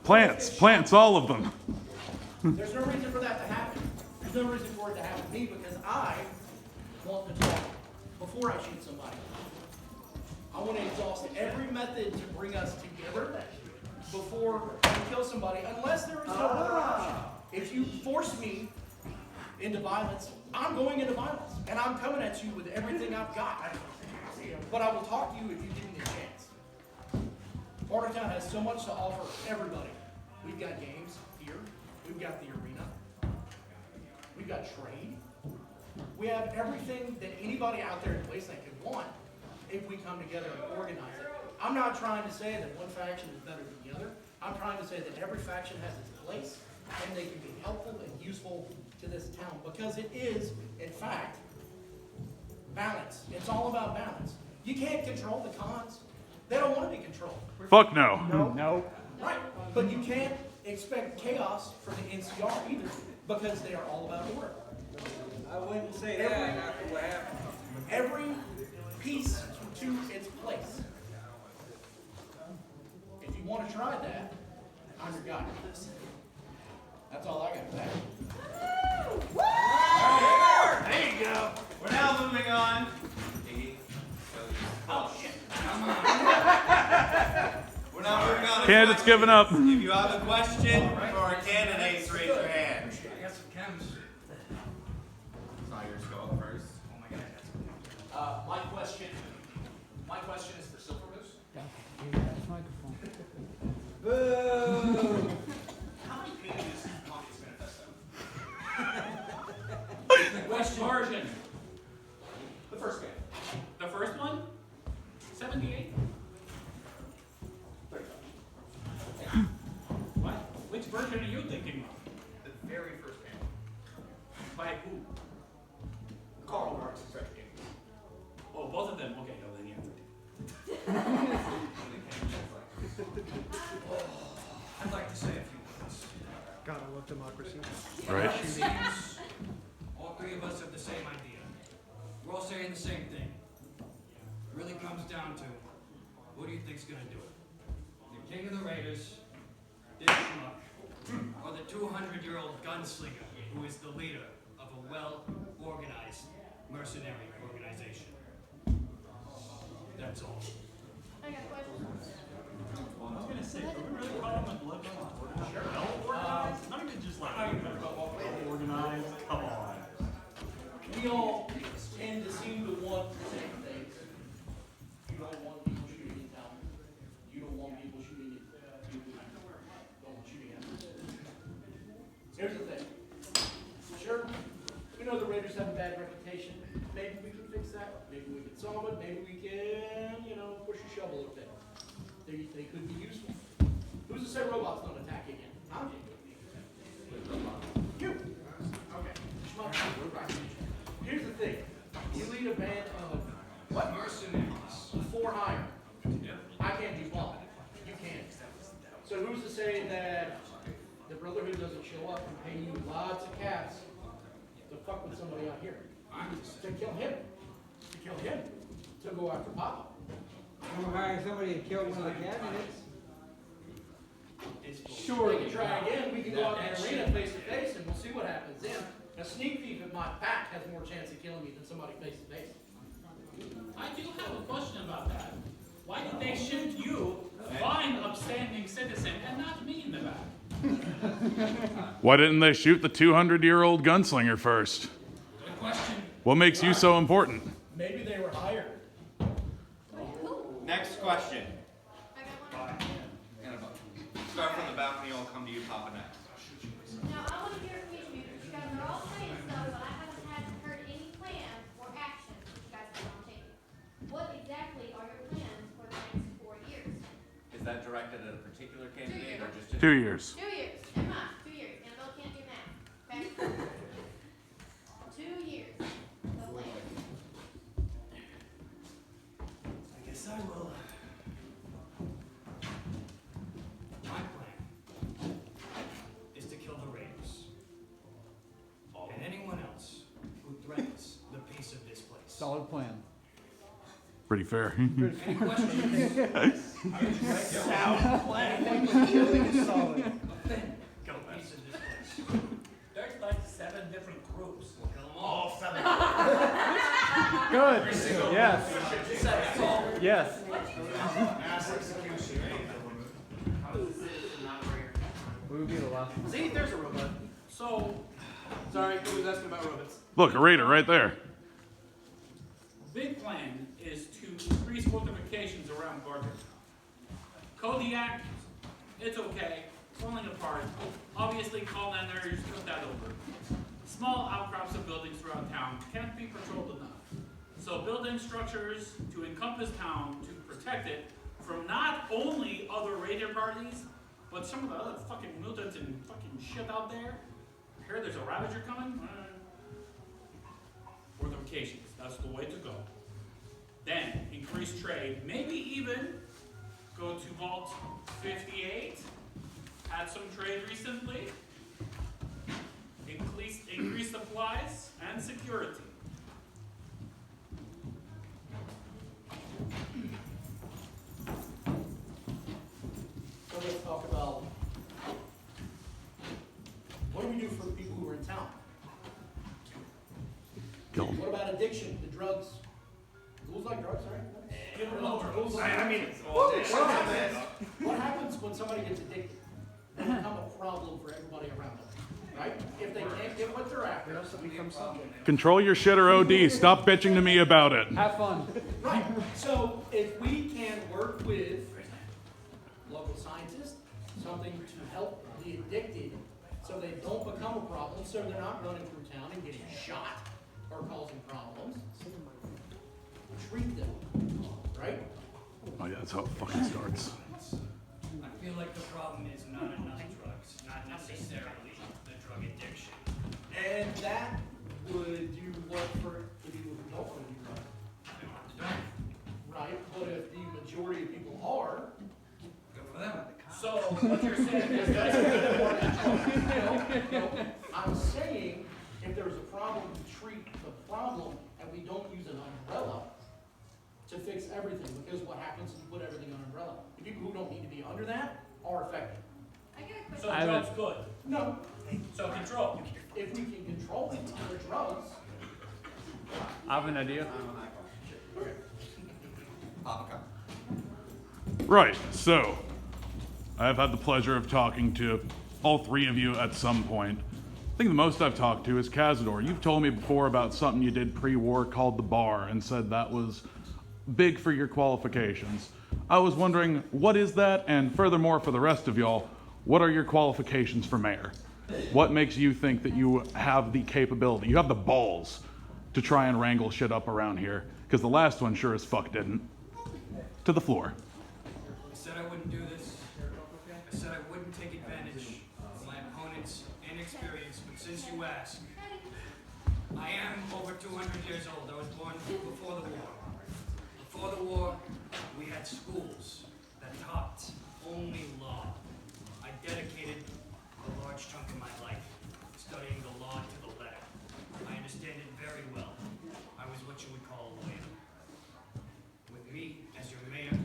Plants, all of them. There's no reason for that to happen. There's no reason for it to happen to me because I want to talk before I shoot somebody. I want to exhaust every method to bring us together before I kill somebody, unless there is no other option. If you force me into violence, I'm going into violence, and I'm coming at you with everything I've got. But I will talk to you if you give me a chance. Bartertown has so much to offer everybody. We've got games here. We've got the arena. We've got trade. We have everything that anybody out there in Wasteland could want if we come together and organize it. I'm not trying to say that one faction is better than the other. I'm trying to say that every faction has its place and they can be helpful and useful to this town because it is, in fact, balance. It's all about balance. You can't control the cons. They don't want to be controlled. Fuck no. No. Right. But you can't expect chaos from the NCR either because they are all about order. I wouldn't say that after what happened. Every piece to its place. If you want to try that, I'm your guy for this. That's all I got to say. There you go. We're now moving on. Oh shit. We're now moving on. to Candidate's questions. giving up. If you have a question for our candidates, raise your hand. I got some chems. It's not yours. Go up first. Oh my god, I got some. My question is for Silver Moose. Boo! How many pages is Communist Manifesto? Which version? The first game. The first one? 78? 35. What? Which version are you thinking of? The very first game. By who? Karl Marx is right. Oh, both of them? Okay, no, then yeah, 13. I'd like to say a few words. God, I love democracy. Right. It seems all three of us have the same idea. We're all saying the same thing. It really comes down to, who do you think's gonna do it? The king of the raiders, this schmuck, or the 200-year-old gunslinger who is the leader of a well-organized mercenary organization? That's all. I got a question. I was gonna say, are we really calling them looking well organized? Not even just like organized. Come on. We all tend to seem to want the same things. You don't want people shooting in town. You don't want people shooting at you. Don't want shooting at us. Here's the thing. Sure, we know the Raiders have a bad reputation. Maybe we can fix that. Maybe we can solve it. Maybe we can, push a shovel a little bit. They could be useful. Who's to say robots don't attack again? I'm You. Okay. Shmup. Here's the thing. You lead a band of what? Mercenaries. For hire. I can't do one. You can. So who's to say that the Brotherhood doesn't show up and pay you lots of cash to fuck with somebody out here? To kill him. To kill him. To go after Papa. We're hiring somebody to kill one of the candidates. Sure. We can try again. We can go out in the arena face to face and we'll see what happens then. A sneak thief at my back has more chance of killing me than somebody face to face. I do have a question about that. Why did they shoot you, fine, upstanding citizen, and not me in the back? Why didn't they shoot the 200-year-old gunslinger first? Good question. What makes you so important? Maybe they were hired. Next question. I got one. Annabelle. Start from the balcony. I'll come to you, Papa, next. Now, I want to hear from each of you, because you guys are all saying stuff, but I haven't heard any plans or actions that you guys are taking. What exactly are your plans for the next 4 years? Is that directed at a particular candidate or just? 2 years. 2 years. Never mind, 2 years. Annabelle can't do math. Okay? 2 years. The plan. I guess I will. My plan is to kill the Raiders. And anyone else who threatens the peace of this place. Solid plan. Pretty fair. Any questions? Building is solid. Go piece of this place. There's like 7 different groups. We'll kill them all. Good. Yes. Yes. We would be the last one. See, there's a robot. So, sorry, who was asking about robots? Look, a raider right there. Big plan is to increase fortifications around Barker. Kodiak, it's okay, falling apart. Obviously, call landers, put that over. Small outcrops of buildings throughout town can't be patrolled enough. So building structures to encompass town to protect it from not only other raider parties, but some of the other fucking mutants and fucking shit out there. I hear there's a Ravager coming. Fortifications, that's the way to go. Then increase trade, maybe even go to Vault 58. Had some trade recently. Increase supplies and security. So let's talk about, what do we do for the people who are in town? Kill 'em. What about addiction to drugs? Ghouls like drugs, right? Ghouls like I mean, what happens when somebody gets addicted? They become a problem for everybody around them, right? If they can't get what they're It after. also becomes subject. Control your shit or OD. Stop bitching to me about it. Have fun. Right, so if we can work with local scientists, something to help the addicted, so they don't become a problem, so they're not running through town and getting shot or causing problems, treat them, right? Oh yeah, that's how it fucking starts. I feel like the problem is not enough drugs, not necessarily the drug addiction. And that would do what for the people who don't want to do drugs, right? But if the majority of people are, Good for them. So what you're saying is that no, I'm saying if there's a problem, we treat the problem and we don't use an umbrella to fix everything, because what happens is you put everything on an umbrella. The people who don't need to be under that are affected. I got a so question. drugs good. No, So control. if we can control the other drugs, I have an idea. Right, so I've had the pleasure of talking to all 3 of you at some point. I think the most I've talked to is Cazador. You've told me before about something you did pre-war called the Bar and said that was big for your qualifications. I was wondering, what is that? And furthermore, for the rest of y'all, what are your qualifications for mayor? What makes you think that you have the capability, you have the balls to try and wrangle shit up around here? Because the last one sure as fuck didn't. To the floor. I said I wouldn't do this. I said I wouldn't take advantage of my opponent's inexperience, but since you ask, I am over 200 years old. I was born before the war. Before the war, we had schools that taught only law. I dedicated a large chunk of my life studying the law to the letter. I understand it very well. I was what you would call a lawyer. With me as your mayor,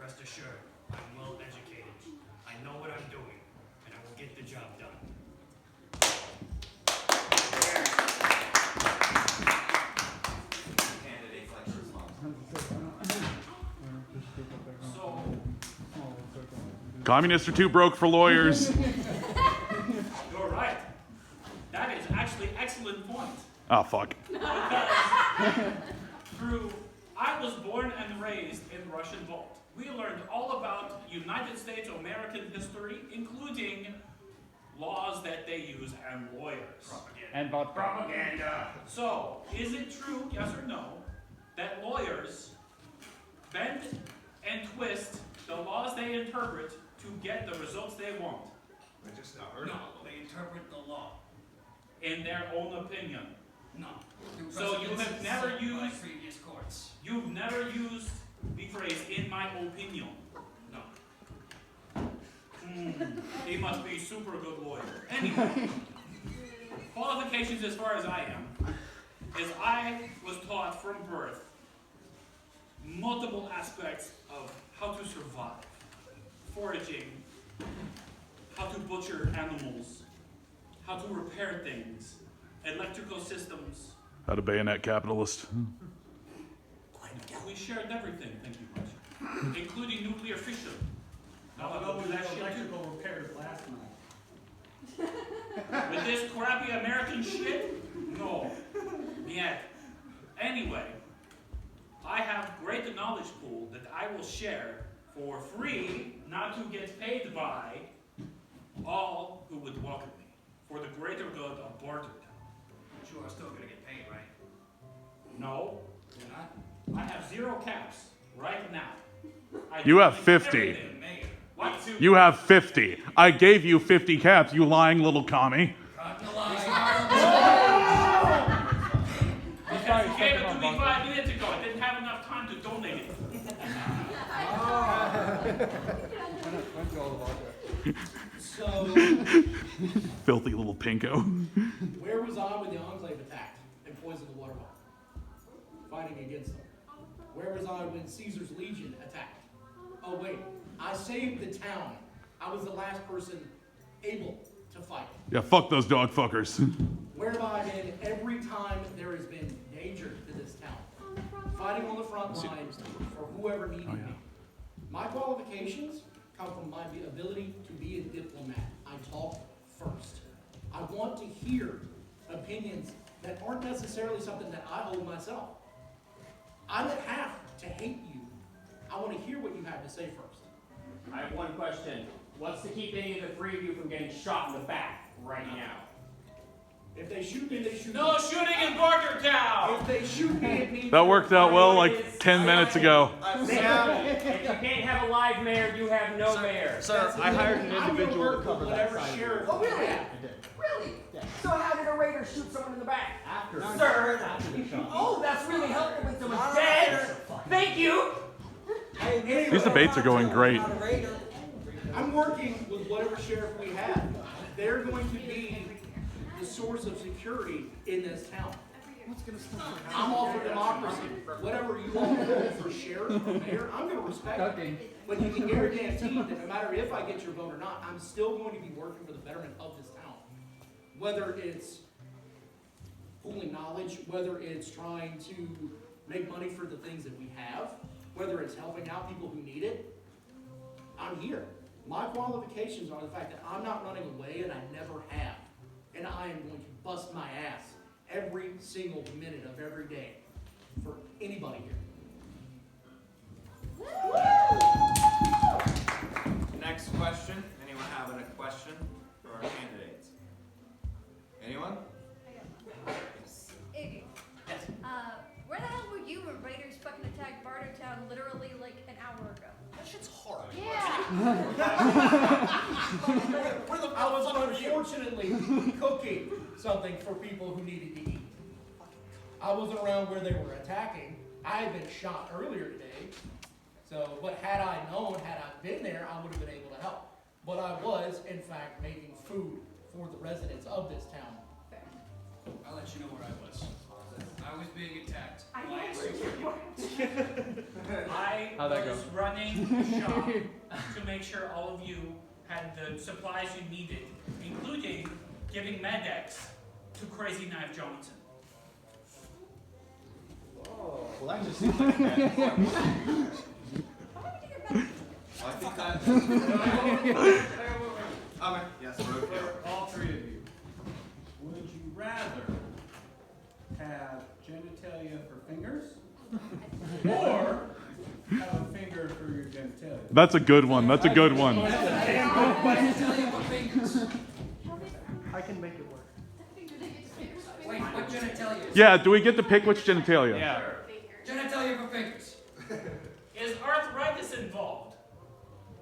rest assured, I'm well educated. I know what I'm doing, and I will get the job done. So Communists are too broke for lawyers. you're right. That is actually excellent point. Ah, fuck. I was born and raised in Russian Vault. We learned all about United States of American history, including laws that they use and lawyers. And vodka. Propaganda. So, is it true, yes or no, that lawyers bend and twist the laws they interpret to get the results they want, No, they interpret the law. in their own opinion? No. So you have never By used- previous courts. You've never used the phrase, in my opinion. No. He must be super good lawyer. Anyway, qualifications as far as I am, is I was taught from birth multiple aspects of how to survive, foraging, how to butcher animals, how to repair things, electrical systems. How to bayonet capitalist. We shared everything, thank you much, including nuclear fission. Now I go do that shit too. repairs last night. With this crappy American shit? No. Yet. Anyway, I have great knowledge pool that I will share for free, not to get paid by all who would welcome me, for the greater good of Bartertown. But you are still gonna get paid, right? No, You're not? I have 0 caps right now. I You have do 50. everything. Mayor. What? You have 50. I gave you 50 caps, you lying little commie. Cutting the line. Because you gave it to me 5 minutes ago. I didn't have enough time to donate it. So, Filthy little pinko. where was I when the Enclave attacked and poisoned the water well? Fighting against them. Where was I when Caesar's Legion attacked? Oh wait, I saved the town. I was the last person able to fight. Yeah, fuck those dog fuckers. Where have I been every time there has been danger to this town? Fighting on the front lines for whoever needed me. My qualifications come from my ability to be a diplomat. I talk first. I want to hear opinions that aren't necessarily something that I hold myself. I don't have to hate you. I want to hear what you have to say first. I have one question. What's to keep any of the 3 of you from getting shot in the back right now? If they shoot me, they shoot No me. shooting in Bartertown! If they shoot me, it means That worked out well like 10 minutes ago. If you can't have a live mayor, you have no mayor. Sir, I hired an I'm gonna individual work to with cover that whatever side. sheriff Oh, really? we have. Really? So how did a raider shoot someone in the back? After. Sir. After the shot. Oh, that's really helpful when someone's dead. Thank you. These debates are going great. I'm working with whatever sheriff we have. They're going to be the source of security in this town. I'm all for democracy. Whatever you all vote for sheriff or mayor, I'm gonna respect it. But you can guarantee that no matter if I get your vote or not, I'm still going to be working for the betterment of this town. Whether it's pooling knowledge, whether it's trying to make money for the things that we have, whether it's helping out people who need it, I'm here. My qualifications are the fact that I'm not running away and I never have. And I am going to bust my ass every single minute of every day for anybody here. Next question. Anyone having a question for our candidates? Anyone? Iggy. Where the hell were you when Raiders fucking attacked Bartertown literally like an hour ago? That shit's hard. Yeah. I was unfortunately cooking something for people who needed to eat. I wasn't around where they were attacking. I had been shot earlier today. So, but had I known, had I been there, I would have been able to help. But I was, in fact, making food for the residents of this town. I'll let you know where I was. I was being attacked. I by a know. security. I How'd that was go? running the shop to make sure all of you had the supplies you needed, including giving Medex to Crazy Knife Johnson. Well, that just seems like a bad plan. I think that. Okay. Yes, we're okay. All 3 of you. Would you rather have genitalia for fingers or have a finger for your genitalia? That's a good one. That's a good one. I can make it work. Wait, what genitalia? Yeah, do we get to pick which genitalia? Yeah. Genitalia for fingers. Is arthritis involved?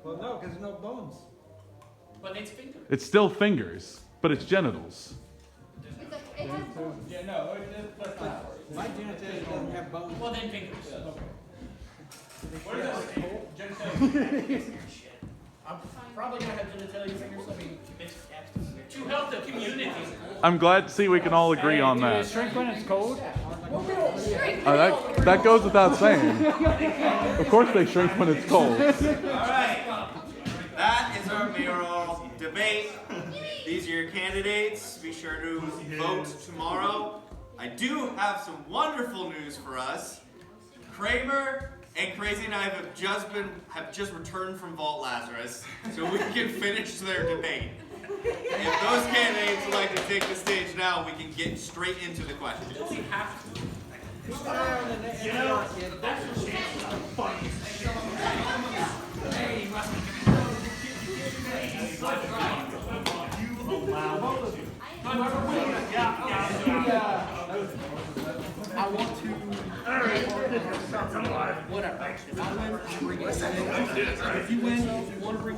Well, no, because there's no bones. But it's fingers. It's still fingers, but it's genitals. It has bones. Yeah, no, that's not. My genitalia doesn't have bones. Well, then fingers. What is that? Genitalia. I'm probably gonna have genitalia fingers. I mean, To help the community. I'm glad to see we can all agree on Does it that. shrink when it's cold? That goes without saying. Of course they shrink when it's cold. All right. That is our mayoral debate. These are your candidates. Be sure to vote tomorrow. I do have some wonderful news for us. Kramer and Crazy and I have just returned from Vault Lazarus, so we can finish their debate. If those candidates would like to take the stage now, we can get straight into the questions. We have to. You know, That's your chance to fight. Hey, I want to. Whatever. If I win, I bring it. If you win, if you want to bring